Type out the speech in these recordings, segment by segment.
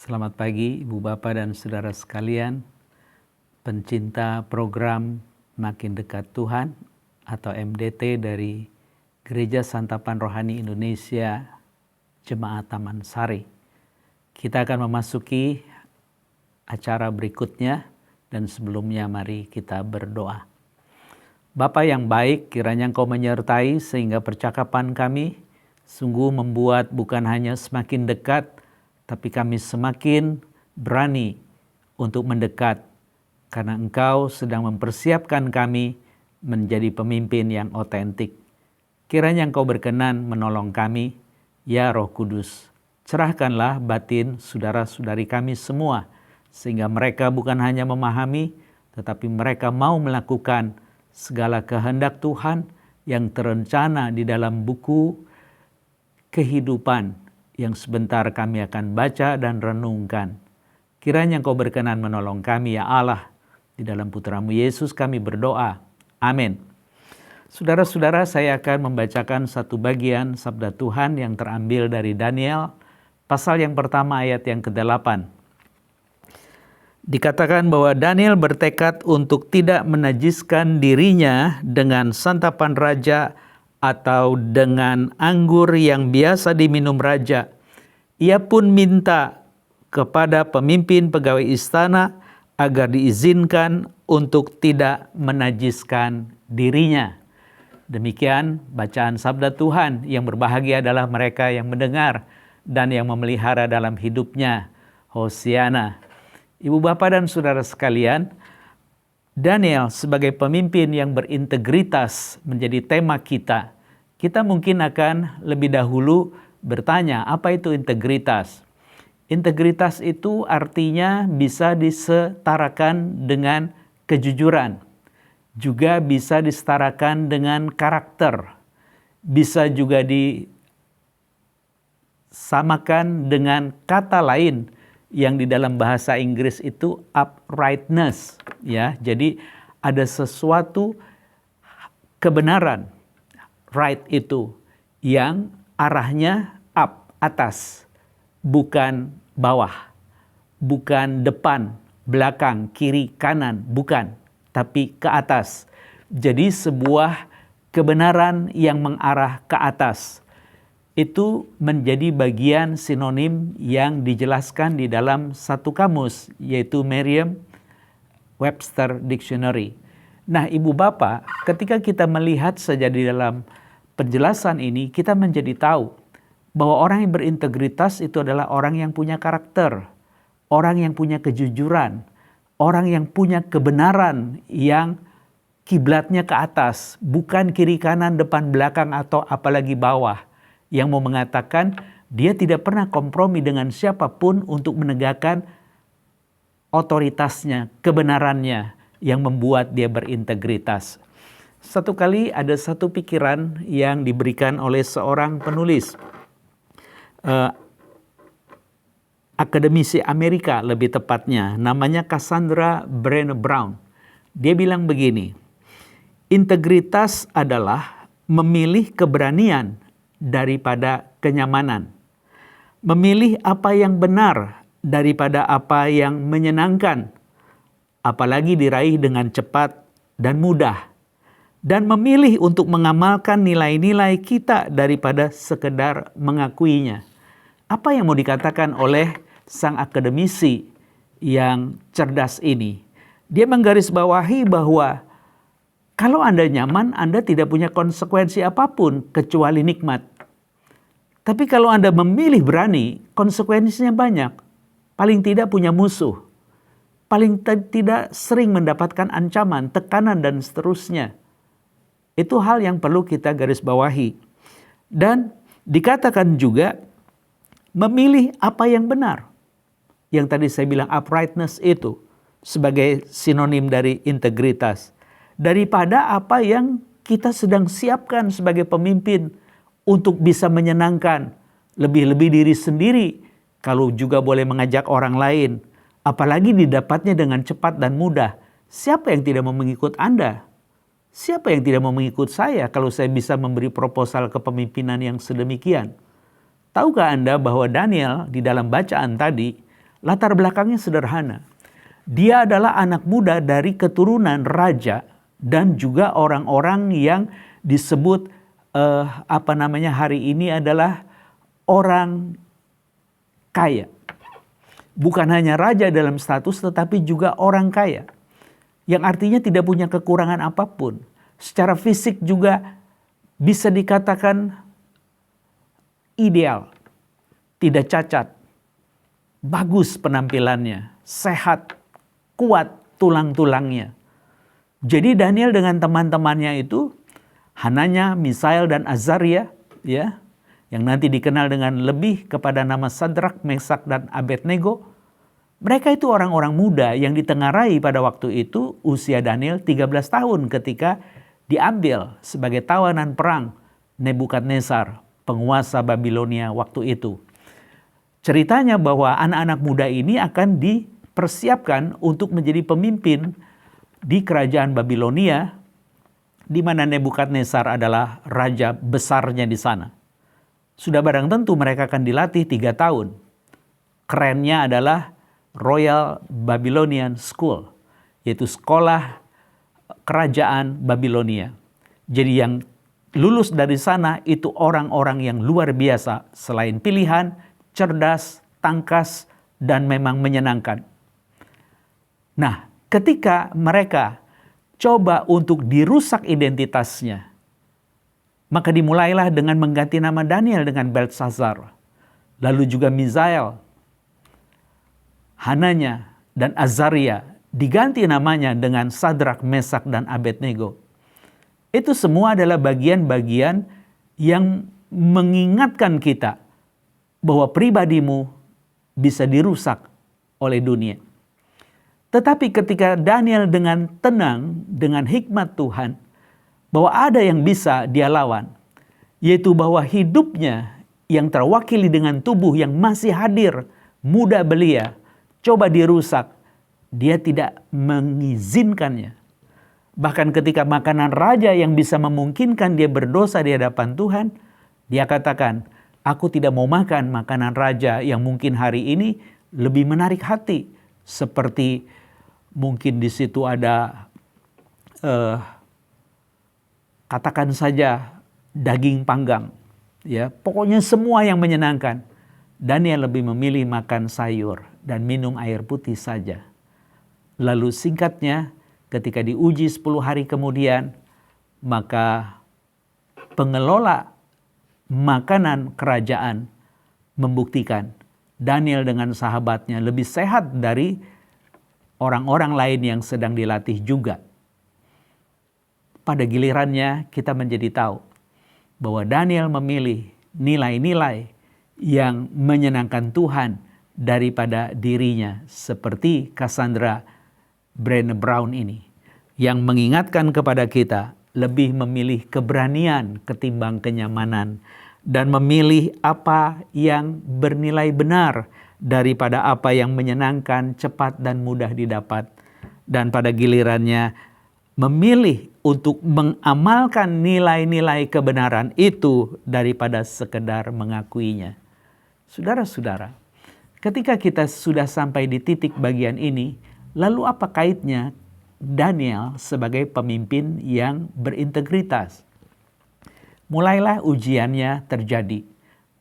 Selamat pagi Ibu Bapak dan Saudara sekalian, pencinta program Makin Dekat Tuhan atau MDT dari Gereja Santapan Rohani Indonesia Jemaat Taman Sari. Kita akan memasuki acara berikutnya dan sebelumnya mari kita berdoa. Bapa yang baik, kiranya Engkau menyertai sehingga percakapan kami sungguh membuat bukan hanya semakin dekat, tapi kami semakin berani untuk mendekat karena Engkau sedang mempersiapkan kami menjadi pemimpin yang otentik. Kiranya Engkau berkenan menolong kami, ya Roh Kudus. Cerahkanlah batin saudara-saudari kami semua, sehingga mereka bukan hanya memahami, tetapi mereka mau melakukan segala kehendak Tuhan yang terencana di dalam buku kehidupan yang sebentar kami akan baca dan renungkan. Kiranya Engkau berkenan menolong kami ya Allah. Di dalam Putra-Mu Yesus kami berdoa. Amin. Saudara-saudara, saya akan membacakan satu bagian sabda Tuhan yang terambil dari Daniel, pasal yang pertama ayat yang ke-8. Dikatakan bahwa Daniel bertekad untuk tidak menajiskan dirinya dengan santapan raja atau dengan anggur yang biasa diminum raja. Ia pun minta kepada pemimpin pegawai istana agar diizinkan untuk tidak menajiskan dirinya. Demikian bacaan sabda Tuhan. Yang berbahagia adalah mereka yang mendengar dan yang memelihara dalam hidupnya. Hosiana. Ibu Bapak dan Saudara sekalian, Daniel sebagai pemimpin yang berintegritas menjadi tema kita. Kita mungkin akan lebih dahulu bertanya, apa itu integritas? Integritas itu artinya bisa disetarakan dengan kejujuran. Juga bisa disetarakan dengan karakter. Bisa juga disamakan dengan kata lain yang di dalam bahasa Inggris itu uprightness, ya. Jadi ada sesuatu kebenaran, right itu yang arahnya up, atas, bukan bawah, bukan depan, belakang, kiri, kanan, bukan, tapi ke atas. Jadi sebuah kebenaran yang mengarah ke atas. Itu menjadi bagian sinonim yang dijelaskan di dalam satu kamus, yaitu Merriam-Webster Dictionary. Nah, Ibu Bapak, ketika kita melihat saja di dalam penjelasan ini, kita menjadi tahu bahwa orang yang berintegritas itu adalah orang yang punya karakter, orang yang punya kejujuran, orang yang punya kebenaran yang kiblatnya ke atas, bukan kiri kanan, depan belakang, atau apalagi bawah. Yang mau mengatakan dia tidak pernah kompromi dengan siapapun untuk menegakkan otoritasnya, kebenarannya yang membuat dia berintegritas. Satu kali ada satu pikiran yang diberikan oleh seorang penulis, akademisi Amerika lebih tepatnya, namanya Cassandra Brenner Brown. Dia bilang begini, integritas adalah memilih keberanian daripada kenyamanan. Memilih apa yang benar daripada apa yang menyenangkan, apalagi diraih dengan cepat dan mudah. Dan memilih untuk mengamalkan nilai-nilai kita daripada sekedar mengakuinya. Apa yang mau dikatakan oleh sang akademisi yang cerdas ini? Dia menggarisbawahi bahwa kalau Anda nyaman, Anda tidak punya konsekuensi apapun kecuali nikmat. Tapi kalau Anda memilih berani, konsekuensinya banyak. Paling tidak punya musuh. Paling tidak sering mendapatkan ancaman, tekanan, dan seterusnya. Itu hal yang perlu kita garis bawahi. Dan dikatakan juga memilih apa yang benar. Yang tadi saya bilang uprightness itu sebagai sinonim dari integritas. Daripada apa yang kita sedang siapkan sebagai pemimpin untuk bisa menyenangkan lebih-lebih diri sendiri, kalau juga boleh mengajak orang lain, apalagi didapatnya dengan cepat dan mudah. Siapa yang tidak mau mengikut Anda? Siapa yang tidak mau mengikut saya kalau saya bisa memberi proposal kepemimpinan yang sedemikian? Tahukah Anda bahwa Daniel di dalam bacaan tadi latar belakangnya sederhana. Dia adalah anak muda dari keturunan raja dan juga orang-orang yang disebut hari ini adalah orang kaya. Bukan hanya raja dalam status, tetapi juga orang kaya. Yang artinya tidak punya kekurangan apapun. Secara fisik juga bisa dikatakan ideal. Tidak cacat. Bagus penampilannya. Sehat. Kuat tulang-tulangnya. Jadi Daniel dengan teman-temannya itu, Hananya, Misael, dan Azaria, ya, yang nanti dikenal dengan lebih kepada nama Sadrak, Mesak, dan Abednego. Mereka itu orang-orang muda yang ditengarai pada waktu itu usia Daniel 13 tahun ketika diambil sebagai tawanan perang Nebukadnezar, penguasa Babilonia waktu itu. Ceritanya bahwa anak-anak muda ini akan dipersiapkan untuk menjadi pemimpin di kerajaan Babilonia, di mana Nebukadnezar adalah raja besarnya di sana. Sudah barang tentu mereka akan dilatih 3 tahun. Kerennya adalah Royal Babylonian School, yaitu sekolah kerajaan Babilonia. Jadi yang lulus dari sana itu orang-orang yang luar biasa, selain pilihan, cerdas, tangkas, dan memang menyenangkan. Nah, ketika mereka coba untuk dirusak identitasnya, maka dimulailah dengan mengganti nama Daniel dengan Belteshazzar. Lalu juga Misael, Hananya, dan Azaria diganti namanya dengan Sadrak, Mesak, dan Abednego. Itu semua adalah bagian-bagian yang mengingatkan kita bahwa pribadimu bisa dirusak oleh dunia. Tetapi ketika Daniel dengan tenang, dengan hikmat Tuhan, bahwa ada yang bisa dia lawan, yaitu bahwa hidupnya yang terwakili dengan tubuh yang masih hadir, muda belia, coba dirusak, dia tidak mengizinkannya. Bahkan ketika makanan raja yang bisa memungkinkan dia berdosa di hadapan Tuhan, dia katakan, aku tidak mau makan makanan raja yang mungkin hari ini lebih menarik hati. Seperti mungkin di situ ada, katakan saja daging panggang. Ya, pokoknya semua yang menyenangkan. Daniel lebih memilih makan sayur dan minum air putih saja. Lalu singkatnya, ketika diuji 10 hari kemudian, maka pengelola makanan kerajaan membuktikan Daniel dengan sahabatnya lebih sehat dari orang-orang lain yang sedang dilatih juga. Pada gilirannya kita menjadi tahu bahwa Daniel memilih nilai-nilai yang menyenangkan Tuhan daripada dirinya, seperti Cassandra Brené Brown ini, yang mengingatkan kepada kita lebih memilih keberanian ketimbang kenyamanan, dan memilih apa yang bernilai benar daripada apa yang menyenangkan, cepat, dan mudah didapat. Dan pada gilirannya memilih untuk mengamalkan nilai-nilai kebenaran itu daripada sekedar mengakuinya. Saudara-saudara, ketika kita sudah sampai di titik bagian ini, lalu apa kaitnya Daniel sebagai pemimpin yang berintegritas? Mulailah ujiannya terjadi.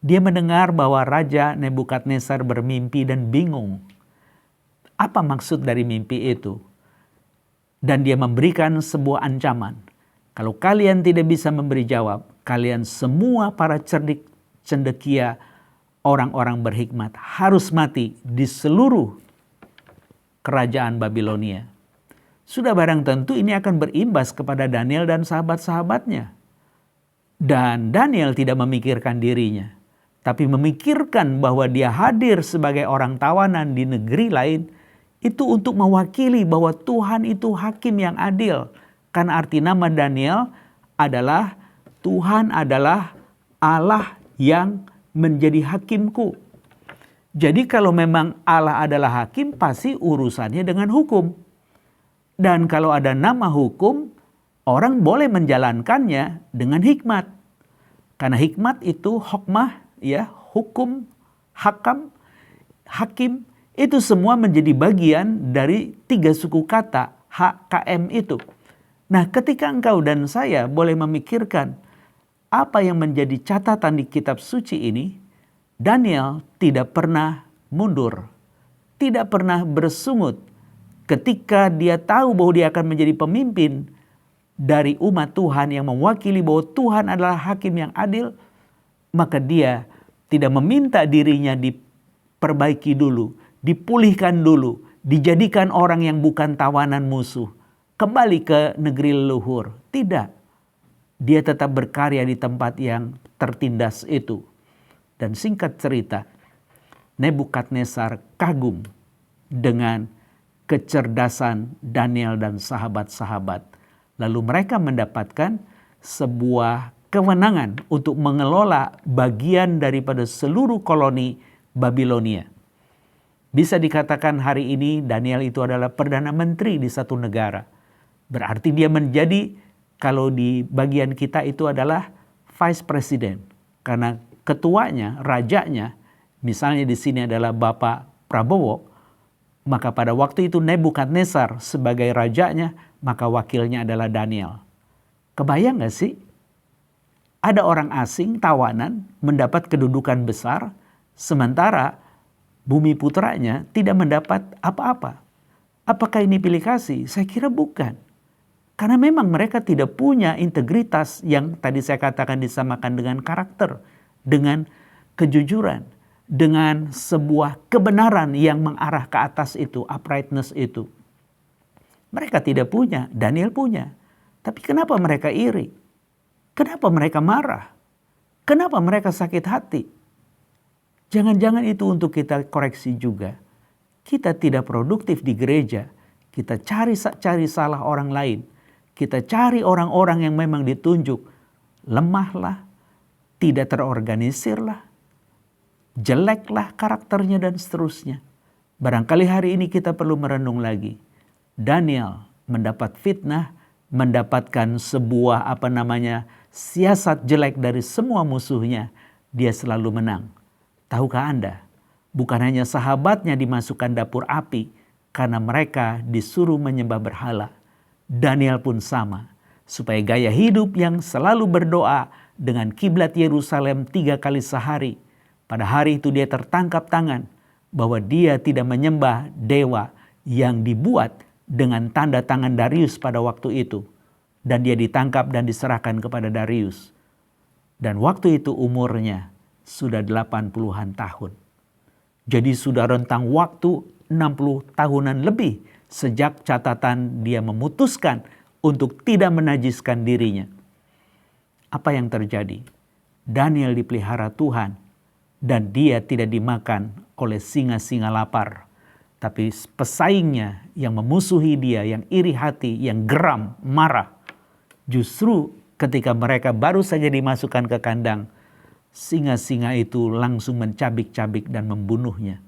Dia mendengar bahwa Raja Nebukadnezar bermimpi dan bingung. Apa maksud dari mimpi itu? Dan dia memberikan sebuah ancaman. Kalau kalian tidak bisa memberi jawab, kalian semua para cerdik, cendekia, orang-orang berhikmat harus mati di seluruh kerajaan Babilonia. Sudah barang tentu ini akan berimbas kepada Daniel dan sahabat-sahabatnya. Dan Daniel tidak memikirkan dirinya, tapi memikirkan bahwa dia hadir sebagai orang tawanan di negeri lain, itu untuk mewakili bahwa Tuhan itu hakim yang adil. Karena arti nama Daniel adalah Tuhan adalah Allah yang menjadi hakimku. Jadi kalau memang Allah adalah hakim, pasti urusannya dengan hukum. Dan kalau ada nama hukum, orang boleh menjalankannya dengan hikmat. Karena hikmat itu hokmah, ya, hukum, hakam, hakim, Itu semua menjadi bagian dari 3 suku kata HKM itu. Nah, ketika engkau dan saya boleh memikirkan apa yang menjadi catatan di kitab suci ini, Daniel tidak pernah mundur, tidak pernah bersungut. Ketika dia tahu bahwa dia akan menjadi pemimpin dari umat Tuhan yang mewakili bahwa Tuhan adalah hakim yang adil, maka dia tidak meminta dirinya diperbaiki dulu, dipulihkan dulu, dijadikan orang yang bukan tawanan musuh, kembali ke negeri leluhur. Tidak. Dia tetap berkarya di tempat yang tertindas itu. Dan singkat cerita, Nebukadnezar kagum dengan kecerdasan Daniel dan sahabat-sahabat. Lalu mereka mendapatkan sebuah kewenangan untuk mengelola bagian daripada seluruh koloni Babilonia. Bisa dikatakan hari ini Daniel itu adalah Perdana Menteri di satu negara. Berarti dia menjadi, kalau di bagian kita itu adalah Vice President. Karena ketuanya, rajanya, misalnya di sini adalah Bapak Prabowo, maka pada waktu itu Nebukadnezar sebagai rajanya, maka wakilnya adalah Daniel. Kebayang gak sih? Ada orang asing, tawanan, mendapat kedudukan besar, sementara bumi putranya tidak mendapat apa-apa. Apakah ini pilih kasih? Saya kira bukan. Karena memang mereka tidak punya integritas yang tadi saya katakan disamakan dengan karakter, dengan kejujuran, dengan sebuah kebenaran yang mengarah ke atas itu, uprightness itu. Mereka tidak punya, Daniel punya. Tapi kenapa mereka iri? Kenapa mereka marah? Kenapa mereka sakit hati? Jangan-jangan itu untuk kita koreksi juga. Kita tidak produktif di gereja. Kita cari salah orang lain. Kita cari orang-orang yang memang ditunjuk. Lemahlah, tidak terorganisirlah, jeleklah karakternya dan seterusnya. Barangkali hari ini kita perlu merenung lagi. Daniel mendapat fitnah, mendapatkan sebuah siasat jelek dari semua musuhnya. Dia selalu menang. Tahukah Anda, bukan hanya sahabatnya dimasukkan dapur api karena mereka disuruh menyembah berhala. Daniel pun sama, supaya gaya hidup yang selalu berdoa dengan kiblat Yerusalem 3 kali sehari. Pada hari itu dia tertangkap tangan bahwa dia tidak menyembah dewa yang dibuat dengan tanda tangan Darius pada waktu itu. Dan dia ditangkap dan diserahkan kepada Darius. Dan waktu itu umurnya sudah 80-an tahun. Jadi sudah rentang waktu 60 tahunan lebih sejak catatan dia memutuskan untuk tidak menajiskan dirinya. Apa yang terjadi? Daniel dipelihara Tuhan dan dia tidak dimakan oleh singa-singa lapar. Tapi pesaingnya yang memusuhi dia, yang iri hati, yang geram, marah. Justru ketika mereka baru saja dimasukkan ke kandang, singa-singa itu langsung mencabik-cabik dan membunuhnya.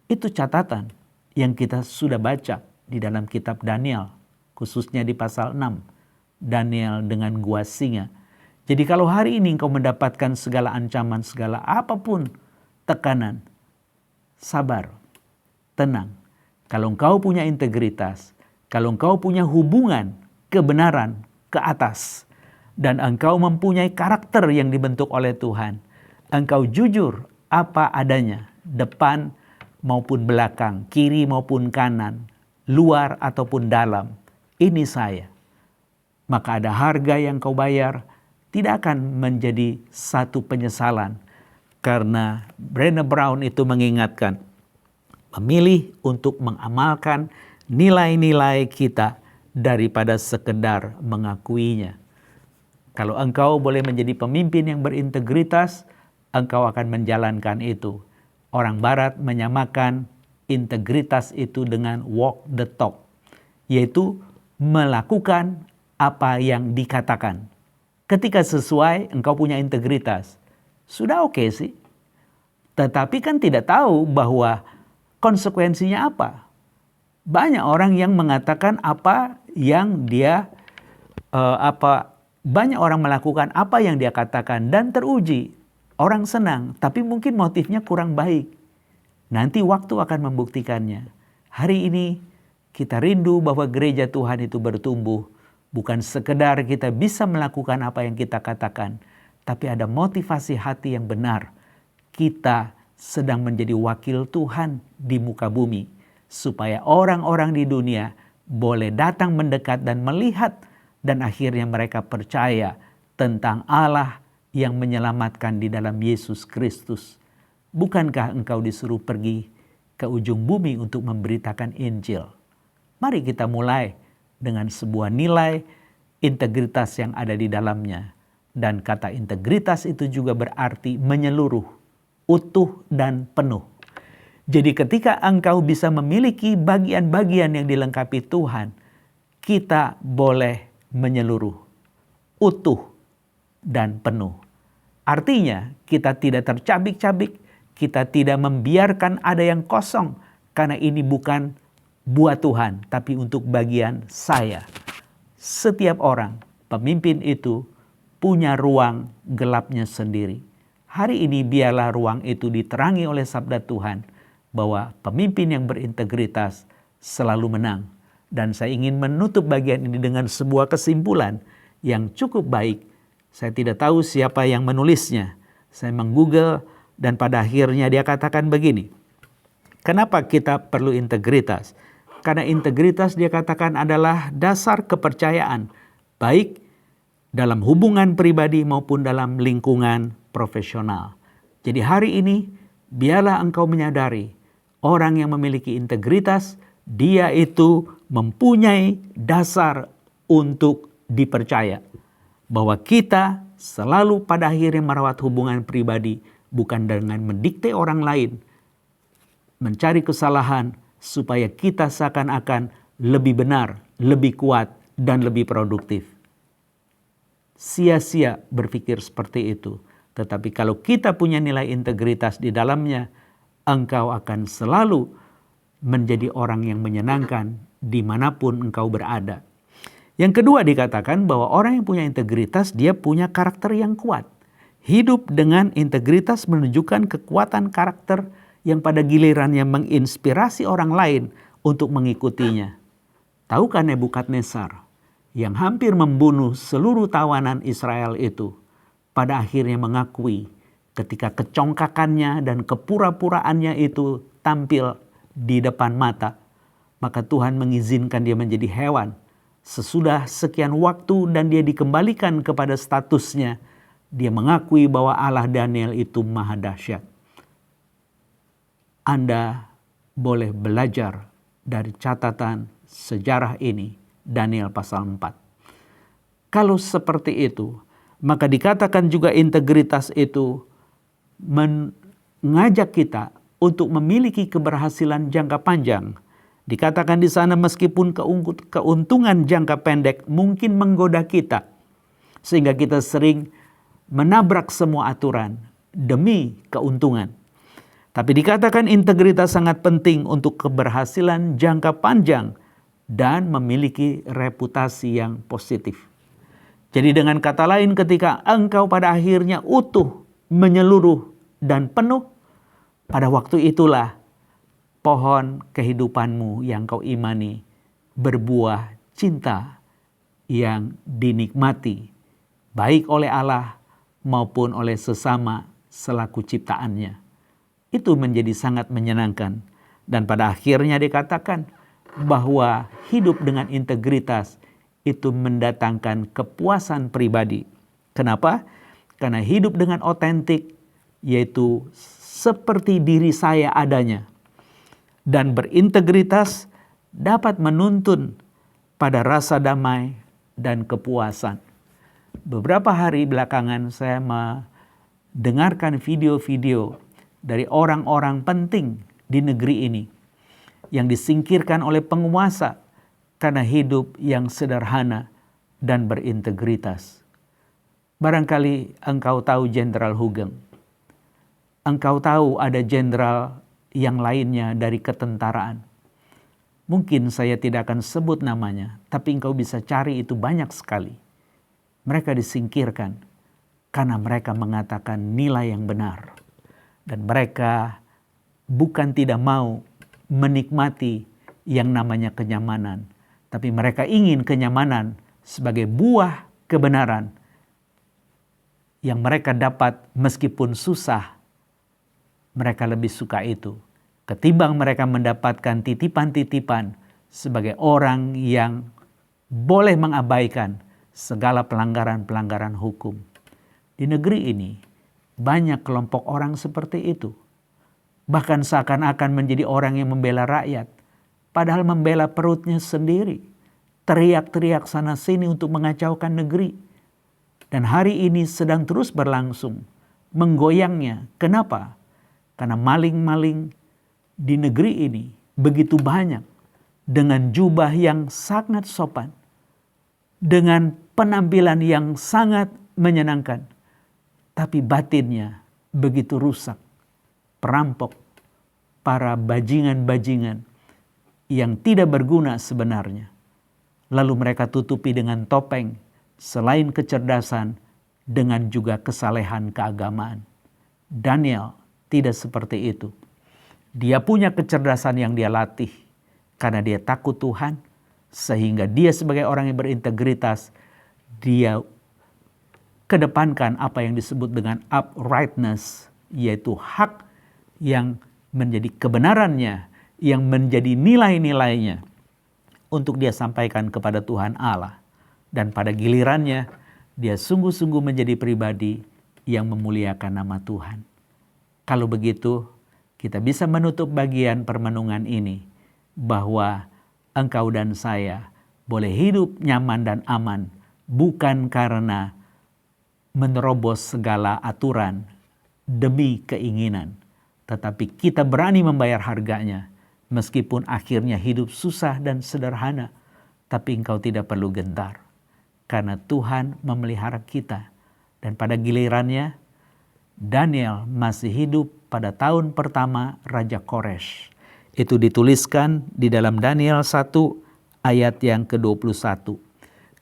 Itu catatan yang kita sudah baca di dalam kitab Daniel, khususnya di pasal 6. Daniel dengan gua singa. Jadi kalau hari ini engkau mendapatkan segala ancaman, segala apapun tekanan, sabar, tenang. Kalau engkau punya integritas, kalau engkau punya hubungan kebenaran ke atas, dan engkau mempunyai karakter yang dibentuk oleh Tuhan, engkau jujur apa adanya, depan maupun belakang, kiri maupun kanan, luar ataupun dalam, ini saya. Maka ada harga yang kau bayar, tidak akan menjadi satu penyesalan. Karena Brené Brown itu mengingatkan, memilih untuk mengamalkan nilai-nilai kita daripada sekedar mengakuinya. Kalau engkau boleh menjadi pemimpin yang berintegritas, engkau akan menjalankan itu. Orang Barat menyamakan integritas itu dengan walk the talk, yaitu melakukan apa yang dikatakan. Ketika sesuai, engkau punya integritas. Sudah oke sih. Tetapi kan tidak tahu bahwa konsekuensinya apa. Banyak orang yang mengatakan apa yang dia banyak orang melakukan apa yang dia katakan dan teruji. Orang senang, tapi mungkin motifnya kurang baik. Nanti waktu akan membuktikannya. Hari ini kita rindu bahwa gereja Tuhan itu bertumbuh. Bukan sekedar kita bisa melakukan apa yang kita katakan, tapi ada motivasi hati yang benar. Kita sedang menjadi wakil Tuhan di muka bumi, supaya orang-orang di dunia boleh datang mendekat dan melihat, dan akhirnya mereka percaya tentang Allah yang menyelamatkan di dalam Yesus Kristus. Bukankah engkau disuruh pergi ke ujung bumi untuk memberitakan Injil? Mari kita mulai dengan sebuah nilai integritas yang ada di dalamnya. Dan kata integritas itu juga berarti menyeluruh, utuh dan penuh. Jadi ketika engkau bisa memiliki bagian-bagian yang dilengkapi Tuhan, kita boleh menyeluruh, utuh dan penuh. Artinya kita tidak tercabik-cabik, kita tidak membiarkan ada yang kosong, karena ini bukan buat Tuhan, tapi untuk bagian saya. Setiap orang, pemimpin itu punya ruang gelapnya sendiri. Hari ini biarlah ruang itu diterangi oleh sabda Tuhan, bahwa pemimpin yang berintegritas selalu menang. Dan saya ingin menutup bagian ini dengan sebuah kesimpulan yang cukup baik. Saya tidak tahu siapa yang menulisnya. Saya menggoogle dan pada akhirnya dia katakan begini. Kenapa kita perlu integritas? Karena integritas dia katakan adalah dasar kepercayaan, baik dalam hubungan pribadi maupun dalam lingkungan profesional. Jadi hari ini biarlah engkau menyadari orang yang memiliki integritas, dia itu mempunyai dasar untuk dipercaya. Bahwa kita selalu pada akhirnya merawat hubungan pribadi bukan dengan mendikte orang lain, mencari kesalahan, supaya kita seakan-akan lebih benar, lebih kuat, dan lebih produktif. Sia-sia berpikir seperti itu. Tetapi kalau kita punya nilai integritas di dalamnya, engkau akan selalu menjadi orang yang menyenangkan dimanapun engkau berada. Yang kedua dikatakan bahwa orang yang punya integritas, dia punya karakter yang kuat. Hidup dengan integritas menunjukkan kekuatan karakter yang pada gilirannya menginspirasi orang lain untuk mengikutinya. Tahukah Nebukadnezar yang hampir membunuh seluruh tawanan Israel itu, pada akhirnya mengakui ketika kecongkakannya dan kepura-puraannya itu tampil di depan mata, maka Tuhan mengizinkan dia menjadi hewan. Sesudah sekian waktu dan dia dikembalikan kepada statusnya, dia mengakui bahwa Allah Daniel itu maha dahsyat. Anda boleh belajar dari catatan sejarah ini, Daniel pasal 4. Kalau seperti itu, maka dikatakan juga integritas itu mengajak kita untuk memiliki keberhasilan jangka panjang. Dikatakan di sana meskipun keuntungan jangka pendek mungkin menggoda kita, sehingga kita sering menabrak semua aturan demi keuntungan. Tapi dikatakan integritas sangat penting untuk keberhasilan jangka panjang dan memiliki reputasi yang positif. Jadi dengan kata lain, ketika engkau pada akhirnya utuh, menyeluruh, dan penuh, pada waktu itulah pohon kehidupanmu yang kau imani berbuah cinta yang dinikmati, baik oleh Allah maupun oleh sesama selaku ciptaannya. Itu menjadi sangat menyenangkan. Dan pada akhirnya dikatakan bahwa hidup dengan integritas itu mendatangkan kepuasan pribadi. Kenapa? Karena hidup dengan otentik, yaitu seperti diri saya adanya. Dan berintegritas dapat menuntun pada rasa damai dan kepuasan. Beberapa hari belakangan saya mendengarkan video-video dari orang-orang penting di negeri ini yang disingkirkan oleh penguasa karena hidup yang sederhana dan berintegritas. Barangkali engkau tahu Jenderal Hugeng. Engkau tahu ada jenderal yang lainnya dari ketentaraan. Mungkin saya tidak akan sebut namanya, tapi engkau bisa cari itu banyak sekali. Mereka disingkirkan karena mereka mengatakan nilai yang benar. Dan mereka bukan tidak mau menikmati yang namanya kenyamanan, tapi mereka ingin kenyamanan sebagai buah kebenaran yang mereka dapat meskipun susah. Mereka lebih suka itu ketimbang mereka mendapatkan titipan-titipan sebagai orang yang boleh mengabaikan segala pelanggaran-pelanggaran hukum. Di negeri ini banyak kelompok orang seperti itu. Bahkan seakan-akan menjadi orang yang membela rakyat, padahal membela perutnya sendiri. Teriak-teriak sana-sini untuk mengacaukan negeri. Dan hari ini sedang terus berlangsung, menggoyangnya. Kenapa? Karena maling-maling di negeri ini begitu banyak, dengan jubah yang sangat sopan, dengan penampilan yang sangat menyenangkan, tapi batinnya begitu rusak. Perampok, para bajingan-bajingan yang tidak berguna sebenarnya. Lalu mereka tutupi dengan topeng, selain kecerdasan, dengan juga kesalehan keagamaan. Daniel tidak seperti itu. Dia punya kecerdasan yang dia latih karena dia takut Tuhan, sehingga dia sebagai orang yang berintegritas, dia kedepankan apa yang disebut dengan uprightness, yaitu hak yang menjadi kebenarannya, yang menjadi nilai-nilainya untuk dia sampaikan kepada Tuhan Allah. Dan pada gilirannya, dia sungguh-sungguh menjadi pribadi yang memuliakan nama Tuhan. Kalau begitu, kita bisa menutup bagian permenungan ini bahwa engkau dan saya boleh hidup nyaman dan aman bukan karena menerobos segala aturan demi keinginan, tetapi kita berani membayar harganya meskipun akhirnya hidup susah dan sederhana. Tapi engkau tidak perlu gentar karena Tuhan memelihara kita. Dan pada gilirannya Daniel masih hidup pada tahun pertama Raja Koresh. Itu dituliskan di dalam Daniel 1 ayat yang ke-21.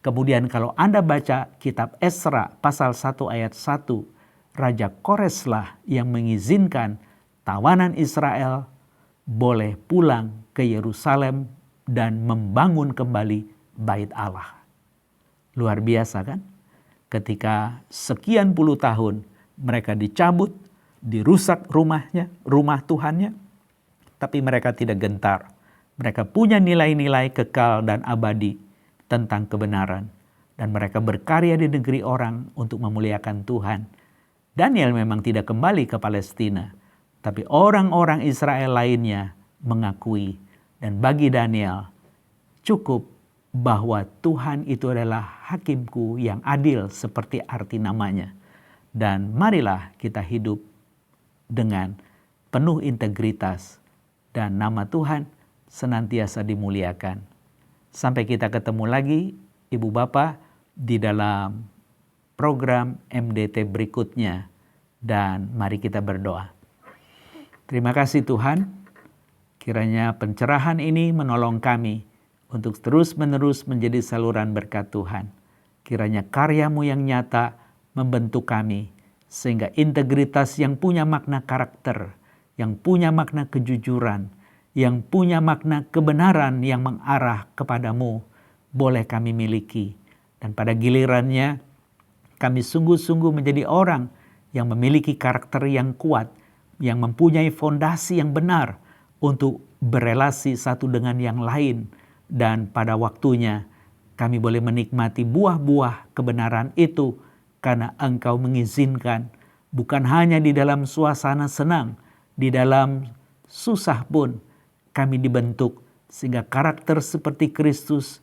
Kemudian kalau Anda baca kitab Esra pasal 1 ayat 1, Raja Koreslah yang mengizinkan tawanan Israel boleh pulang ke Yerusalem dan membangun kembali bait Allah. Luar biasa kan? Ketika sekian puluh tahun mereka dicabut, dirusak rumahnya, rumah Tuhannya, tapi mereka tidak gentar. Mereka punya nilai-nilai kekal dan abadi tentang kebenaran. Dan mereka berkarya di negeri orang untuk memuliakan Tuhan. Daniel memang tidak kembali ke Palestina, tapi orang-orang Israel lainnya mengakui. Dan bagi Daniel, cukup bahwa Tuhan itu adalah hakimku yang adil seperti arti namanya. Dan marilah kita hidup dengan penuh integritas dan nama Tuhan senantiasa dimuliakan. Sampai kita ketemu lagi, Ibu Bapak, di dalam program MDT berikutnya. Dan mari kita berdoa. Terima kasih Tuhan, kiranya pencerahan ini menolong kami untuk terus-menerus menjadi saluran berkat Tuhan. Kiranya karya-Mu yang nyata membentuk kami, sehingga integritas yang punya makna karakter, yang punya makna kejujuran, yang punya makna kebenaran yang mengarah kepadamu, boleh kami miliki. Dan pada gilirannya, kami sungguh-sungguh menjadi orang yang memiliki karakter yang kuat, yang mempunyai fondasi yang benar untuk berelasi satu dengan yang lain. Dan pada waktunya kami boleh menikmati buah-buah kebenaran itu karena Engkau mengizinkan, bukan hanya di dalam suasana senang, di dalam susah pun kami dibentuk sehingga karakter seperti Kristus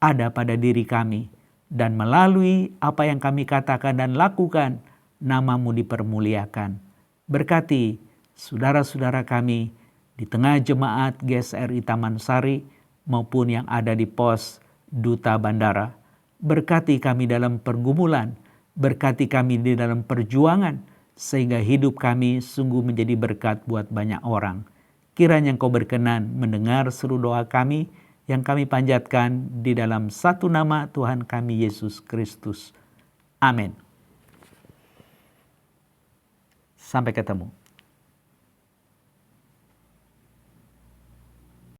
ada pada diri kami. Dan melalui apa yang kami katakan dan lakukan, nama-Mu dipermuliakan. Berkati saudara-saudara kami di tengah jemaat GSRI Taman Sari maupun yang ada di pos Duta Bandara. Berkati kami dalam pergumulan, berkati kami di dalam perjuangan, sehingga hidup kami sungguh menjadi berkat buat banyak orang. Kiranya Engkau berkenan mendengar seru doa kami yang kami panjatkan di dalam satu nama Tuhan kami Yesus Kristus. Amin. Sampai ketemu.